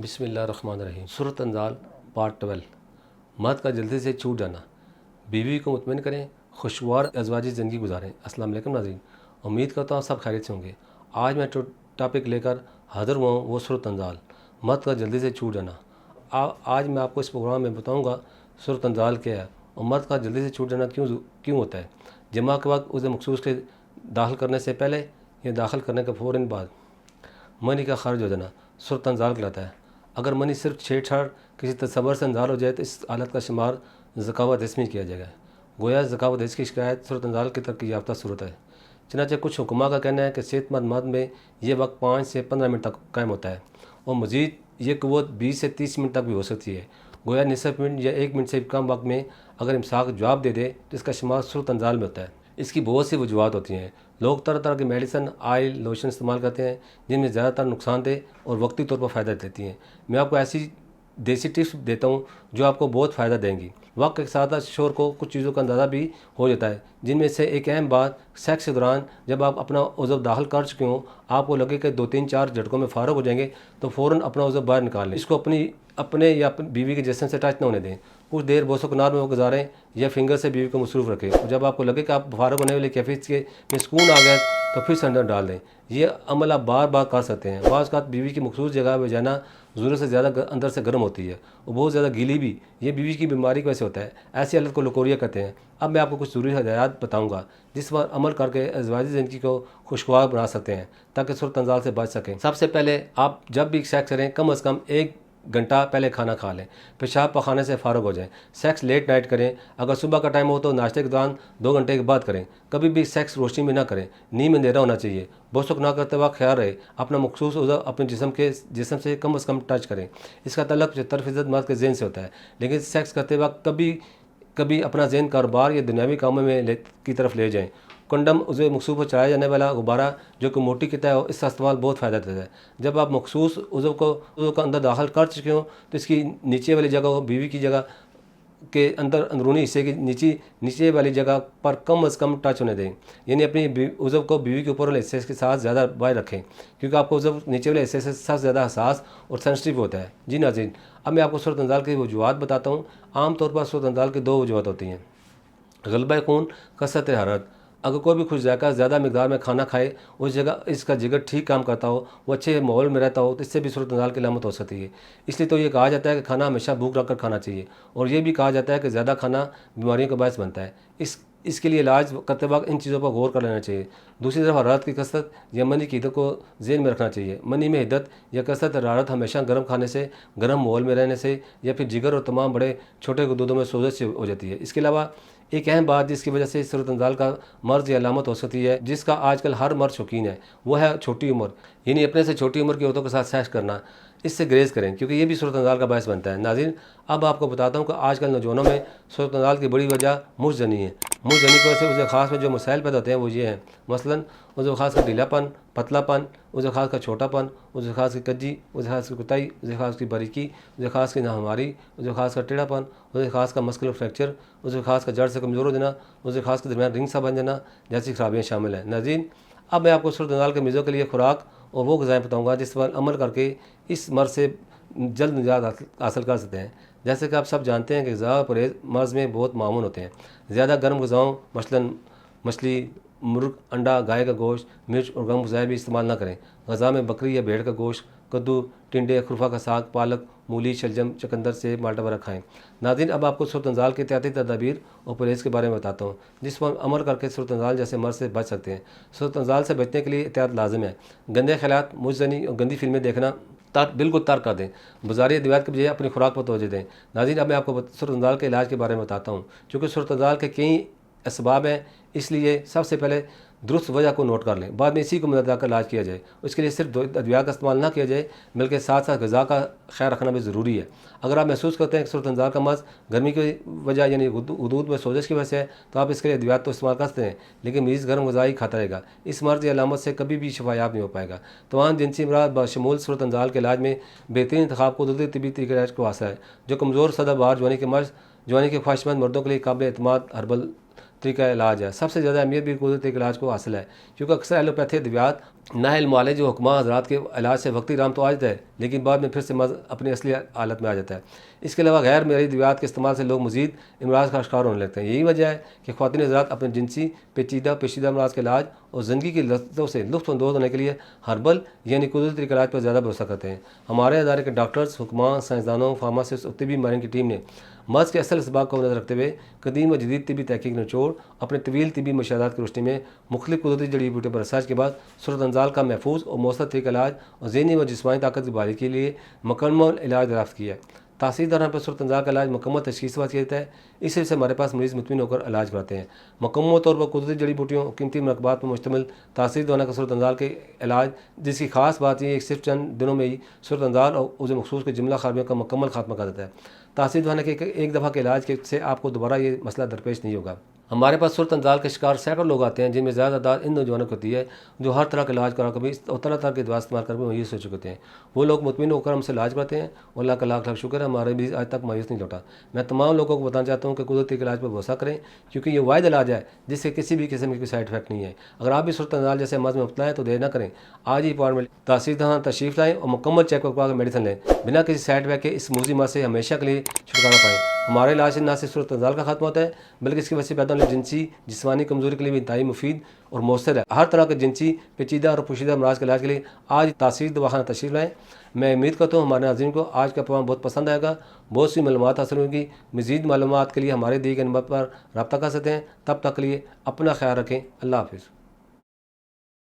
बिस्मिल्लाहिर्रहमानिर्रहीम। सूरत अंजाल पार्ट 12। मर्द का जल्दी से छूट जाना। बीवी को मुतमिन करें, खुशगवार अज़वाजी ज़िंदगी गुजारें। अस्सलाम वालेकुम नाज़रीन, उम्मीद करता हूँ सब खैरियत से होंगे। आज मैं टॉपिक लेकर हाज़िर हुआ हूँ, वो सूरत अंजाल, मर्द का जल्दी से छूट जाना। आज मैं आपको इस प्रोग्राम में बताऊँगा सूरत अंजाल क्या है और मर्द का जल्दी से छूट जाना क्यों होता है। जमा के वक्त उसे मखसूस के दाखिल करने से पहले या दाखिल करने के फ़ौरन बाद मनी का खारिज हो जाना सूरत अंजाल कहलाता है। अगर मनी सिर्फ छेड़छाड़ किसी तसव्वुर से अंजाल हो जाए तो इस हालत का शुमार ज़कावत हिस्स में किया जाएगा। गोया ज़कावत हिस्स की शिकायत सूरत अंजाल की तरक्की याफ्ता सूरत है। चनाचे कुछ हुक्मा का कहना है कि सेहतमंद मर्द में यह वक्त 5 से 15 मिनट तक कायम होता है और मज़ीद ये क़ुव्वत 20 से 30 मिनट तक भी हो सकती है। गोया निसफ मिनट या 1 मिनट से कम वक्त में अगर इमसाक जवाब दे दे तो इसका शुमार सूरत अंजाल में होता है। इसकी बहुत सी वजूहत होती हैं। लोग तरह तरह की मेडिसन, ऑयल, लोशन इस्तेमाल करते हैं जिनमें ज़्यादातर नुकसानदेह और वक्ती तौर पर फ़ायदा देती हैं। मैं आपको ऐसी देसी टिप्स देता हूँ जो आपको बहुत फ़ायदा देंगी। वक्त के साथ शोर को कुछ चीज़ों का अंदाज़ा भी हो जाता है, जिनमें से एक अहम बात सेक्स के दौरान जब आप अपना उज़व दाखिल कर चुके हों, आपको लगे कि 2-3-4 झटकों में फ़ारग हो जाएंगे तो फ़ौरन अपना उज़व बाहर निकाल लें। इसको अपने या अपनी बीवी के जिस्म से टच न होने दें। कुछ देर बोसो किनार में वो गुजारें या फिंगर से बीवी को मसरूफ़ रखें और जब आपको लगे कि आप फ़ारग होने वाली कैफियत के में सुकून आ गया तो फिर से अंदर डाल दें। ये अमल आप बार बार कर सकते हैं। बाज़ औक़ात बीवी की मखसूस जगह पर जाना ज़रूरत से ज़्यादा अंदर से गर्म होती है और बहुत ज़्यादा गीली भी, ये बीवी की बीमारी की वजह से होता है। ऐसी हालत को लकोरिया कहते हैं। अब मैं आपको कुछ ज़रूरी हदायत बताऊँगा जिस पर अमल करके अज़वाजी ज़िंदगी को खुशगवार बना सकते हैं ताकि सूरत अंजाल से बच सकें। सबसे पहले आप जब भी सेक्स करें कम अज़ कम 1 घंटा पहले खाना खा लें, पेशाब पखाने से फ़ारग हो जाएं। सेक्स लेट नाइट करें। अगर सुबह का टाइम हो तो नाश्ते के दौरान 2 घंटे के बाद करें। कभी भी सेक्स रोशनी में ना करें। नींद में अंधेरा होना चाहिए। बोसक ना करते वक्त ख्याल रहे अपना मखसूस उज़व अपने जिस्म से कम अज़ कम टच करें। इसका तल्लुक़ 75% मर्द के ज़हन से होता है, लेकिन सेक्स करते वक्त कभी अपना ज़हन कारोबार या दुनियावी कामों में की तरफ ले जाएँ। कंडम उसे मखसूस पर चढ़ाया जाने वाला गुब्बारा जो कि मोटी की तरह हो, इसका इस्तेमाल बहुत फ़ायदा देता है। जब आप मखसूस उज़व को अंदर दाखिल कर चुके हों तो इसकी नीचे वाली जगह हो, बीवी की जगह के अंदरूनी हिस्से की नीचे वाली जगह पर कम अज़ कम टच होने दें। यानी अपनी उज़व को बीवी के ऊपर वाले हिस्से के साथ ज़्यादा बाहर रखें, क्योंकि आपको उज़व नीचे वाले हिस्से से सबसे ज़्यादा हसास और सेंसिटिव होता है। जी नाज़रीन, अब मैं आपको सूरत अंजाल की वजूहत बताता हूँ। आम तौर पर सूरत अंजाल की 2 वजूहत होती हैं। ग़लबा खून, कसरत हरारत। अगर कोई भी खुश जायका ज़्यादा मकदार में खाना खाए, उस जगह इसका जिगर ठीक काम करता हो, वो अच्छे माहौल में रहता हो, तो इससे भी सूरत अंजाल की अलामत हो सकती है। इसलिए तो ये कहा जाता है कि खाना हमेशा भूख रख कर खाना चाहिए और ये भी कहा जाता है कि ज़्यादा खाना बीमारियों का बायस बनता है। इसके लिए इलाज करते वक्त इन चीज़ों पर गौर कर लेना चाहिए। दूसरी तरफ हरारत की कसरत या मनी की हिद्दत को ज़हन में रखना चाहिए। मनी में हिद्दत या कसरत हरारत हमेशा गर्म खाने से, गर्म माहौल में रहने से या फिर जिगर और तमाम बड़े छोटे गुर्दों में सोजश से हो जाती है। इसके अलावा एक अहम बात जिसकी वजह से सूरत अंजाल का मर्ज या अलामत हो सकती है, जिसका आजकल हर मर्द शौकीन है, वो है छोटी उम्र, यानी अपने से छोटी उम्र की औरतों के साथ सेक्स करना। इससे ग्रेज़ करें क्योंकि ये भी सूरत अंजाल का बायस बनता है। नाज़रीन, अब आपको बताता हूँ कि आजकल नौजवानों में सूरत अंजाल की बड़ी वजह मुँहज़नी है। मुँहज़नी की वजह से उसे ख़ास में जो मसाइल पैदा होते हैं वो ये हैं, मसलन उसे ख़ास का ढीलापन, पतलापन, उसे ख़ास का छोटापन, उसे ख़ास की कज्जी, उसे ख़ास की कुताई, उसे ख़ास की बारीकी, उसे ख़ास की नाहमारी, उसे ख़ास का टेढ़ापन, उसे ख़ास का मस्कुलर फ्रैक्चर, उसे ख़ास का जड़ से कमज़ोर हो जाना, उसे ख़ास के दरमियान रिंग सा बन जाना जैसी खराबियाँ शामिल हैं। नाज़रीन, अब मैं आपको सूरत अंजाल के मरीज़ों के लिए खुराक और वो ग़िज़ाएँ बताऊँगा जिस पर अमल करके इस मर्ज़ से जल्द निजात हासिल कर सकते हैं। जैसे कि आप सब जानते हैं कि ग़िज़ा परहेज़ मर्ज़ में बहुत मामून होते हैं। ज़्यादा गर्म ग़िज़ाओं मसलन मछली, मुर्ग, अंडा, गाय का गोश्त, मिर्च और गर्म ग़िज़ाएँ भी इस्तेमाल न करें। ग़िज़ा में बकरी या भेड़ का गोश्त, कद्दू, टिंडे, खुरफा का साग, पालक, मूली, शलजम, चुकंदर, सेब, माल्टा वगैरह खाएँ। नाज़रीन, अब आपको सूरत अंजाल के एहतियाती तदाबीर और परहेज़ के बारे में बताता हूँ जिस पर अमल करके सूरत अंजाल जैसे मर्ज़ से बच सकते हैं। सूरत अंजाल से बचने के लिए एहतियात लाज़िम है। गंदे ख़यालात, मुँहज़नी और गंदी फ़िल्में देखना बिल्कुल तर्क कर दें। बाज़ारी अद्वियात के बजाय अपनी खुराक पर तवज्जो दें। नाज़रीन, अब मैं आपको सूरत अंजाल के इलाज के बारे में बताता हूँ। चूँकि सूरत अंजाल के कई असबाब हैं, इसलिए सबसे पहले दुरुस्त वजह को नोट कर लें, बाद में इसी को मदद कर इलाज किया जाए। उसके लिए सिर्फ अद्वियात का इस्तेमाल ना किया जाए, बल्कि साथ साथ ग़िज़ा का ख्याल रखना भी ज़रूरी है। अगर आप महसूस करते हैं कि सूरत अंजाल का मर्ज़ गर्मी की वजह यानी वदूद में सोजश की वजह से है, तो आप इसके लिए अद्वियात तो इस्तेमाल कर सकते हैं, लेकिन मरीज़ गर्म ग़िज़ा ही खाता रहेगा। इस मर्ज़ या अलामत से कभी भी शफायाब नहीं हो पाएगा। तमाम जिनसी अमराज़ बशमूल सूरत अंजाल के इलाज में बेहतरीन इंतखाब कुदरती तिब्बी तरीक़े इलाज को हासिल है, जो कमज़ोर सदाबहार जवानी के मर्ज़, जवानी के ख्वाहिशमंद मर्दों के लिए काबिल एतमाद हर्बल तरीका इलाज है। सबसे ज़्यादा अहमियत भी कुदरती इलाज को हासिल है, क्योंकि अक्सर एलोपैथी अद्वियात नाहिल माले जो हुक्मा हजरात के इलाज से वक्ती राम तो आ जाता है, लेकिन बाद में फिर से मर्ज अपनी असली हालत में आ जाता है। इसके अलावा गैर मेरी दवात के इस्तेमाल से लोग मजीद अमराज का शिकार होने लगते हैं। यही वजह है कि ख़वातीन हज़रात अपने जिनसी पेचीदा अमराज के इलाज और ज़िंदगी की लज्जतों से लुत्फ़अंदोज़ होने के लिए हर्बल यानी कुदरती इलाज पर ज़्यादा भरोसा करते हैं। हमारे अदारे के डॉक्टर्स, हुक्मा, साइंसदानों, फार्मासिस्ट और तिब्बी माहिरीन की टीम ने मर्ज़ के असल असबाब को नज़र रखते हुए कदीम व जदीद तिबी तहकीक निचोड़ अपने तवील तिबी मशाहदात की रोशनी में मुख्तलिफ कुदरती जड़ी बूटियों पर रिसर्च के बाद सूरत अंजाल का महफूज और मौसर तरीका इलाज और ज़हनी व जिस्मानी ताकत की बहाली के लिए मुकम्मल इलाज दराफ्त किया है। तासीर दौरान पर सूरत अंजाल का इलाज मुकम्मल तशखीस के बाद किया जाता है। इस वजह से हमारे पास मरीज़ मुतमिन होकर इलाज कराते हैं। मुकम्मल तौर पर कुदरती जड़ी बूटियों और कीमती मरकबात पर मुश्तमिल तासीर दौरान का सूरत अंजाल के इलाज, जिसकी खास बात यह है कि सिर्फ चंद दिनों में ही सूरत अंजाल और उसे मखसूस के जुमला खामियों का मुकम्मल खात्मा कर देता है। तासीर दौरान के एक दफ़ा के इलाज के से आपको दोबारा ये मसला दरपेश नहीं होगा। हमारे पास सूरत अंजाल के शिकार सैकड़ों लोग आते हैं, जिनमें ज़्यादा तादाद इन नौजवानों की होती है जो हर तरह का इलाज करा कभी और तरह तरह के दवा इस्तेमाल कर भी मायूस हो चुके होते हैं। वो लोग मुतमिन होकर हमसे इलाज कराते हैं और अल्लाह का लाख लाख शुक्र है, हमारे भी आज तक मायूस नहीं लौटा। मैं तमाम लोगों को बताना चाहता हूँ कि कुदरती इलाज पर भरोसा करें, क्योंकि ये वाहिद इलाज है जिससे किसी भी किस्म की साइड इफेक्ट नहीं है। अगर आप भी सूरत अंजाल जैसे मर्ज़ में मुब्तला है तो देर न करें, आज ही अपॉइंटमेंट तासीर तशरीफ़ लाएँ और मुकम्मल चेकअप करवा मेडिसिन लें। बिना किसी साइड इफेक्ट के इस मूजी मार से हमेशा के लिए छुटकारा पाएँ। हमारे इलाज से न सिर्फ सूरत अंजाल का खात्मा होता है, बल्कि इसकी वजह से पैदा होने जिनसी जिस्मानी कमजोरी के लिए भी इंतहाई मुफीद और मौसर है। हर तरह के जिनसी पेचीदा और पोशीदा अमराज के इलाज के लिए आज तासीर दवाखाना तशरीफ़ लाएँ। मैं उम्मीद करता हूँ हमारे नाज़रीन को आज का प्रोग्राम बहुत पसंद आएगा, बहुत सी मालूमात हासिल होगी। मज़ीद मालूमात के लिए हमारे दिए गए नंबर पर रब्ता कर सकते हैं। तब तक के लिए अपना ख्याल रखें। अल्लाह हाफ़िज़।